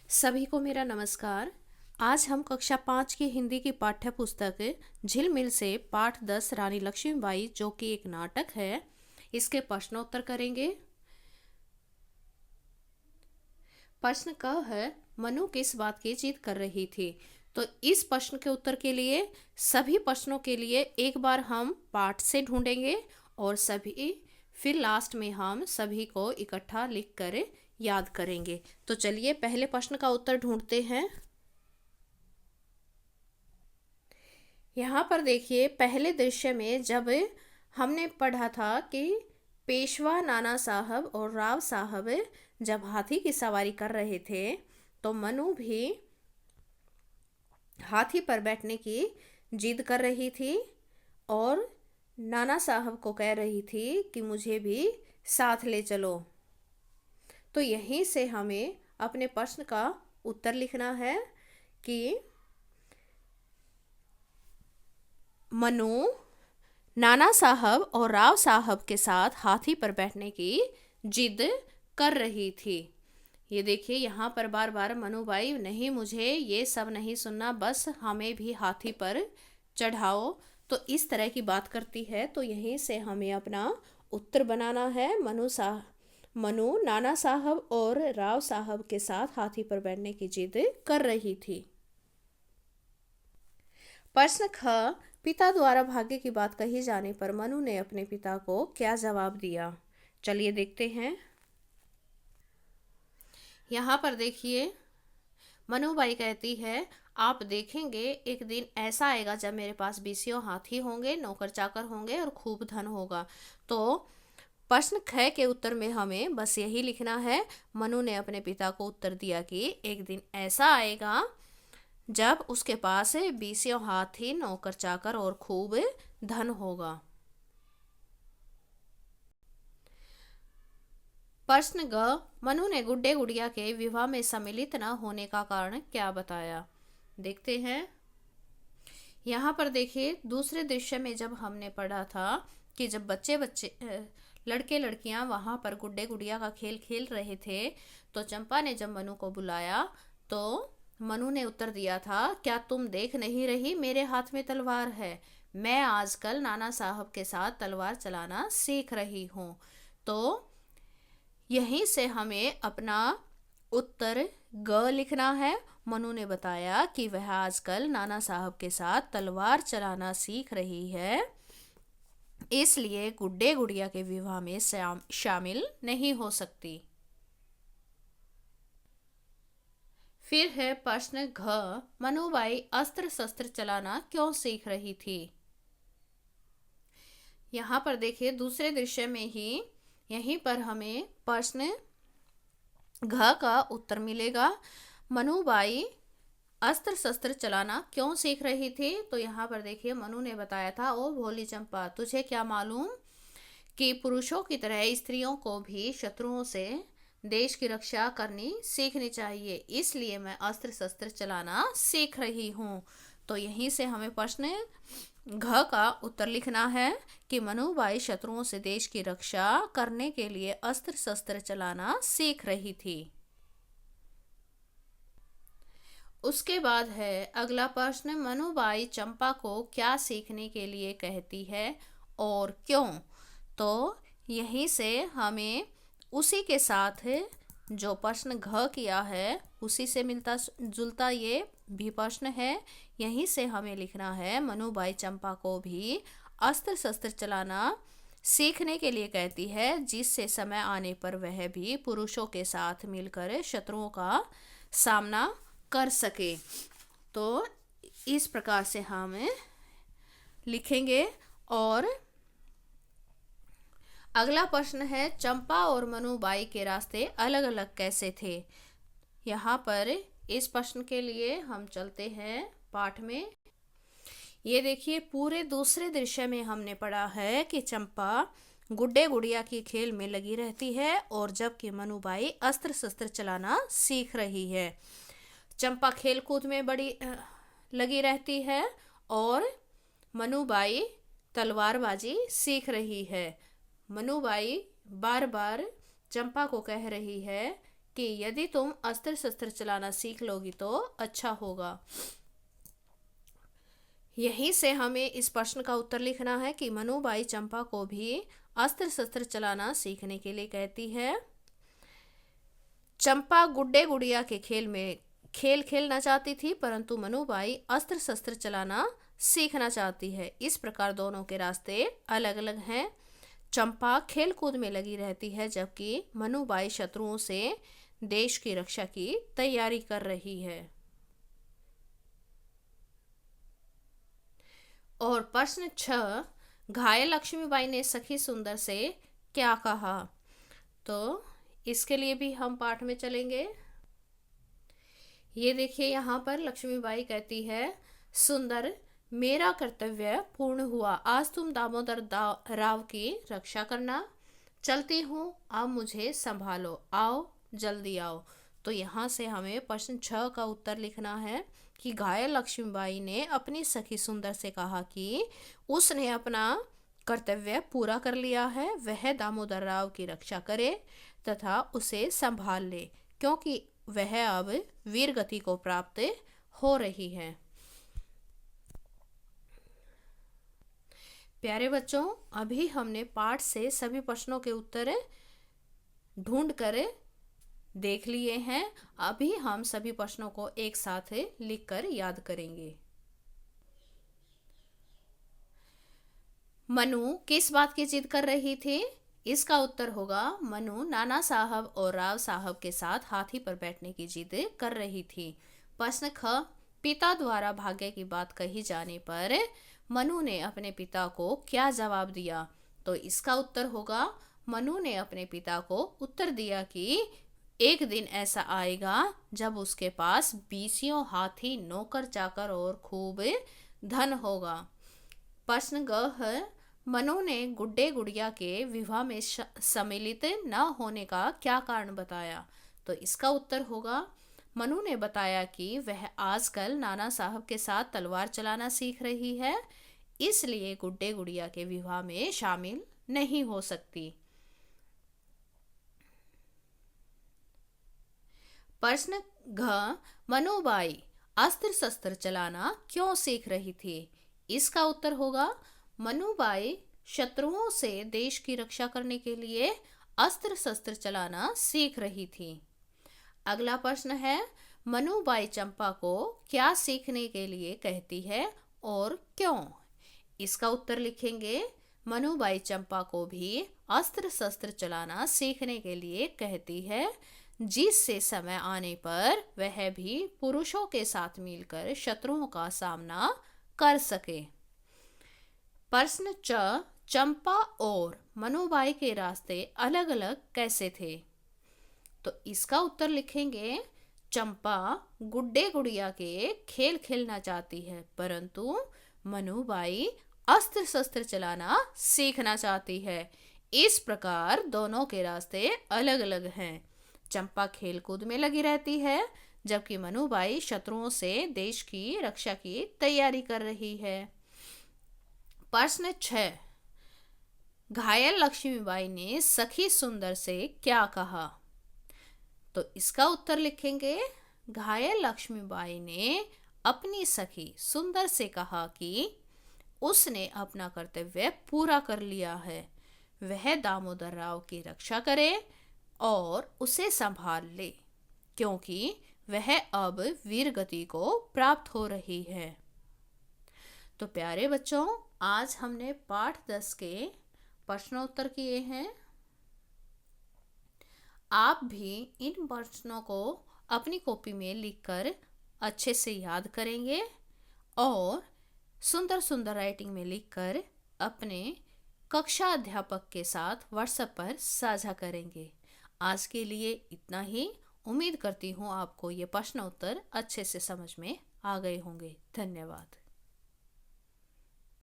सभी को मेरा नमस्कार। आज हम कक्षा 5 की हिंदी की पाठ्य पुस्तक झिलमिल से पाठ 10 रानी लक्ष्मीबाई, जो कि एक नाटक है, इसके प्रश्नोत्तर करेंगे। प्रश्न क है, मनु किस बात की जिद कर रही थी। तो इस प्रश्न के उत्तर के लिए सभी प्रश्नों के लिए एक बार हम पाठ से ढूंढेंगे और सभी फिर लास्ट में हम सभी को इकट्ठा लिख कर याद करेंगे। तो चलिए पहले प्रश्न का उत्तर ढूंढते हैं। यहाँ पर देखिए, पहले दृश्य में जब हमने पढ़ा था कि पेशवा नाना साहब और राव साहब जब हाथी की सवारी कर रहे थे, तो मनु भी हाथी पर बैठने की जिद कर रही थी और नाना साहब को कह रही थी कि मुझे भी साथ ले चलो। तो यहीं से हमें अपने प्रश्न का उत्तर लिखना है कि मनु नाना साहब और राव साहब के साथ हाथी पर बैठने की जिद कर रही थी। ये देखिए, यहाँ पर बार बार मनुबाई, नहीं मुझे ये सब नहीं सुनना, बस हमें भी हाथी पर चढ़ाओ, तो इस तरह की बात करती है। तो यहीं से हमें अपना उत्तर बनाना है। मनु नाना साहब और राव साहब के साथ हाथी पर बैठने की जिद कर रही थी। प्रश्न ख, पिता द्वारा भाग्य की बात कही जाने पर मनु ने अपने पिता को क्या जवाब दिया। चलिए देखते हैं। यहाँ पर देखिए, मनुबाई कहती है, आप देखेंगे एक दिन ऐसा आएगा जब मेरे पास 20 हाथी होंगे, नौकर चाकर होंगे और खूब धन होगा। तो प्रश्न ख के उत्तर में हमें बस यही लिखना है। मनु ने अपने पिता को उत्तर दिया कि एक दिन ऐसा आएगा जब उसके पास 20 हाथी, नौकर चाकर और खूब धन होगा। प्रश्न ग, मनु ने गुड्डे गुड़िया के विवाह में सम्मिलित न होने का कारण क्या बताया। देखते हैं। यहाँ पर देखिए, दूसरे दृश्य में जब हमने पढ़ा था कि जब लड़के लड़कियां वहां पर गुड्डे गुड़िया का खेल खेल रहे थे, तो चंपा ने जब मनु को बुलाया तो मनु ने उत्तर दिया था, क्या तुम देख नहीं रही मेरे हाथ में तलवार है, मैं आजकल नाना साहब के साथ तलवार चलाना सीख रही हूँ। तो यहीं से हमें अपना उत्तर ग लिखना है। मनु ने बताया कि वह आजकल नाना साहब के साथ तलवार चलाना सीख रही है, इसलिए गुड्डे गुड़िया के विवाह में शामिल नहीं हो सकती। फिर है प्रश्न घ, मनुबाई अस्त्र शस्त्र चलाना क्यों सीख रही थी। यहाँ पर देखिए, दूसरे दृश्य में ही यहीं पर हमें प्रश्न घ का उत्तर मिलेगा। मनुबाई अस्त्र शस्त्र चलाना क्यों सीख रही थी। तो यहाँ पर देखिए, मनु ने बताया था, ओ भोली चंपा, तुझे क्या मालूम कि पुरुषों की तरह स्त्रियों को भी शत्रुओं से देश की रक्षा करनी सीखनी चाहिए, इसलिए मैं अस्त्र शस्त्र चलाना सीख रही हूँ। तो यहीं से हमें प्रश्न घ का उत्तर लिखना है कि मनुबाई शत्रुओं से देश की रक्षा करने के लिए अस्त्र शस्त्र चलाना सीख रही थी। उसके बाद है अगला प्रश्न, मनुबाई चंपा को क्या सीखने के लिए कहती है और क्यों। तो यहीं से हमें उसी के साथ जो प्रश्न घ किया है उसी से मिलता जुलता ये भी प्रश्न है। यहीं से हमें लिखना है, मनुबाई चंपा को भी अस्त्र शस्त्र चलाना सीखने के लिए कहती है, जिससे समय आने पर वह भी पुरुषों के साथ मिलकर शत्रुओं का सामना कर सके। तो इस प्रकार से हम लिखेंगे। और अगला प्रश्न है, चंपा और मनुबाई के रास्ते अलग अलग कैसे थे। यहाँ पर इस प्रश्न के लिए हम चलते हैं पाठ में। ये देखिए, पूरे दूसरे दृश्य में हमने पढ़ा है कि चंपा गुड्डे गुड़िया की खेल में लगी रहती है और जबकि मनुबाई अस्त्र शस्त्र चलाना सीख रही है। चंपा खेल कूद में बड़ी लगी रहती है और मनुबाई तलवारबाजी सीख रही है। मनुबाई बार बार चंपा को कह रही है कि यदि तुम अस्त्र शस्त्र चलाना सीख लोगी तो अच्छा होगा। यहीं से हमें इस प्रश्न का उत्तर लिखना है कि मनुबाई चंपा को भी अस्त्र शस्त्र चलाना सीखने के लिए कहती है। चंपा गुड्डे गुड़िया के खेल में खेल खेलना चाहती थी, परंतु मनुबाई अस्त्र शस्त्र चलाना सीखना चाहती है। इस प्रकार दोनों के रास्ते अलग अलग हैं। चंपा खेल कूद में लगी रहती है, जबकि मनुबाई शत्रुओं से देश की रक्षा की तैयारी कर रही है। और प्रश्न 6, घायल लक्ष्मीबाई ने सखी सुंदर से क्या कहा? तो इसके लिए भी हम पाठ में चलेंगे। ये देखिए, यहाँ पर लक्ष्मीबाई कहती है, सुंदर, मेरा कर्तव्य पूर्ण हुआ। आज तुम दामोदर राव की रक्षा करना। चलती हूँ, अब मुझे संभालो। आओ, जल्दी आओ। तो यहाँ से हमें प्रश्न 6 का उत्तर लिखना है कि घायल लक्ष्मीबाई ने अपनी सखी सुंदर से कहा कि उसने अपना कर्तव्य पूरा कर लिया है, वह दामोदर राव की रक्षा करे तथा उसे संभाल ले, क्योंकि वह अब वीर गति को प्राप्त हो रही है। प्यारे बच्चों, अभी हमने पाठ से सभी प्रश्नों के उत्तर ढूंढ कर देख लिए हैं। अभी हम सभी प्रश्नों को एक साथ लिखकर याद करेंगे। मनु किस बात की जिद कर रही थी? इसका उत्तर होगा, मनु नाना साहब और राव साहब के साथ हाथी पर बैठने की जिद कर रही थी। प्रश्न ख, पिता द्वारा भाग्य की बात कही जाने पर मनु ने अपने पिता को क्या जवाब दिया? तो इसका उत्तर होगा, मनु ने अपने पिता को उत्तर दिया कि एक दिन ऐसा आएगा जब उसके पास 20 हाथी, नौकर चाकर और खूब धन होगा। प्रश्न ग है, मनु ने गुड्डे गुड़िया के विवाह में सम्मिलित न होने का क्या कारण बताया? तो इसका उत्तर होगा, मनु ने बताया कि वह आजकल नाना साहब के साथ तलवार चलाना सीख रही है, इसलिए गुड्डे गुड़िया के विवाह में शामिल नहीं हो सकती। प्रश्न घ, मनुबाई अस्त्र शस्त्र चलाना क्यों सीख रही थी? इसका उत्तर होगा, मनुबाई शत्रुओं से देश की रक्षा करने के लिए अस्त्र शस्त्र चलाना सीख रही थी। अगला प्रश्न है, मनुबाई चंपा को क्या सीखने के लिए कहती है और क्यों? इसका उत्तर लिखेंगे, मनुबाई चंपा को भी अस्त्र शस्त्र चलाना सीखने के लिए कहती है, जिससे समय आने पर वह भी पुरुषों के साथ मिलकर शत्रुओं का सामना कर सके। प्रश्न च, चंपा और मनुबाई के रास्ते अलग अलग कैसे थे? तो इसका उत्तर लिखेंगे, चंपा गुड्डे गुड़िया के खेल खेलना चाहती है, परंतु मनुबाई अस्त्र शस्त्र चलाना सीखना चाहती है। इस प्रकार दोनों के रास्ते अलग अलग हैं। चंपा खेल कूद में लगी रहती है, जबकि मनुबाई शत्रुओं से देश की रक्षा की तैयारी कर रही है। प्रश्न 6, घायल लक्ष्मीबाई ने सखी सुंदर से क्या कहा? तो इसका उत्तर लिखेंगे, घायल लक्ष्मीबाई ने अपनी सखी सुंदर से कहा कि उसने अपना कर्तव्य पूरा कर लिया है, वह दामोदर राव की रक्षा करे और उसे संभाल ले, क्योंकि वह अब वीर गति को प्राप्त हो रही है। तो प्यारे बच्चों, आज हमने पाठ 10 के प्रश्नोत्तर किए हैं। आप भी इन प्रश्नों को अपनी कॉपी में लिखकर अच्छे से याद करेंगे और सुंदर सुंदर राइटिंग में लिखकर अपने कक्षा अध्यापक के साथ व्हाट्सएप पर साझा करेंगे। आज के लिए इतना ही। उम्मीद करती हूँ आपको ये प्रश्न उत्तर अच्छे से समझ में आ गए होंगे। धन्यवाद।